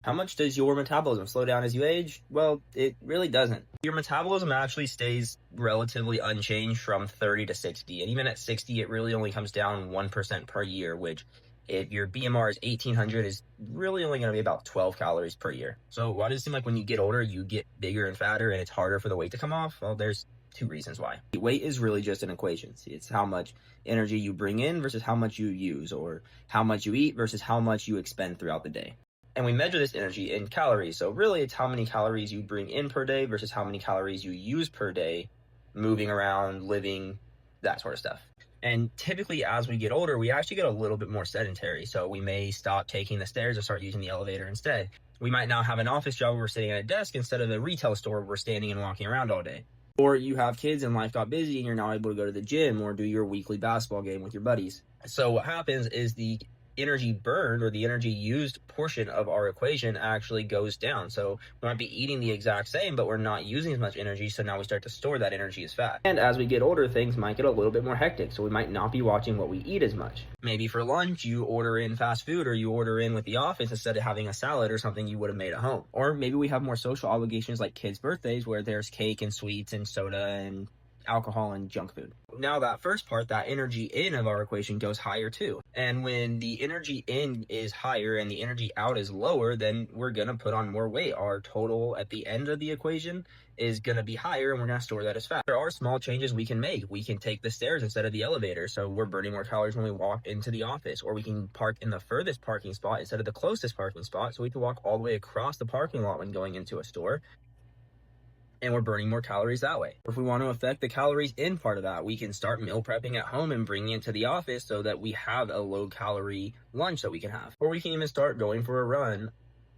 How much does your metabolism slow down as you age? Well, it really doesn't. Your metabolism actually stays relatively unchanged from 30 to 60. And even at 60, it really only comes down 1% per year, which if your BMR is 1800 is really only going to be about 12 calories per year. So why does it seem like when you get older, you get bigger and fatter and it's harder for the weight to come off? Well, there's two reasons why. Weight is really just an equation. See, it's how much energy you bring in versus how much you use, or how much you eat versus how much you expend throughout the day. And we measure this energy in calories. So really it's how many calories you bring in per day versus how many calories you use per day, moving around, living, that sort of stuff. And typically as we get older, we actually get a little bit more sedentary. So we may stop taking the stairs or start using the elevator instead. We might now have an office job where we're sitting at a desk instead of a retail store where we're standing and walking around all day. Or you have kids and life got busy and you're not able to go to the gym or do your weekly basketball game with your buddies. So what happens is the energy burned, or the energy used portion of our equation, actually goes down. So we might be eating the exact same, but we're not using as much energy, so now we start to store that energy as fat. And as we get older, things might get a little bit more hectic, so we might not be watching what we eat as much. Maybe for lunch you order in fast food, or you order in with the office instead of having a salad or something you would have made at home. Or maybe we have more social obligations like kids' birthdays, where there's cake and sweets and soda and alcohol and junk food. Now that first part, that energy in of our equation, goes higher too. And when the energy in is higher and the energy out is lower, then we're gonna put on more weight. Our total at the end of the equation is gonna be higher, and we're gonna store that as fat. There are small changes we can make. We can take the stairs instead of the elevator, so we're burning more calories when we walk into the office. Or we can park in the furthest parking spot instead of the closest parking spot, so we can walk all the way across the parking lot when going into a store, and we're burning more calories that way. If we want to affect the calories in part of that, we can start meal prepping at home and bringing it to the office so that we have a low calorie lunch that we can have. Or we can even start going for a run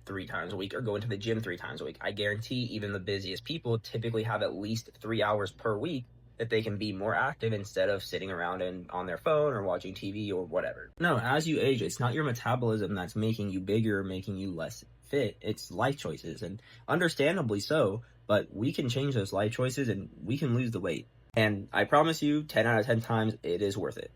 3 times a week, or going to the gym 3 times a week. I guarantee even the busiest people typically have at least 3 hours per week that they can be more active instead of sitting around and on their phone or watching TV or whatever. No, as you age, it's not your metabolism that's making you bigger or making you less fit. It's life choices, and understandably so, but we can change those life choices and we can lose the weight. And I promise you, 10 out of 10 times, it is worth it.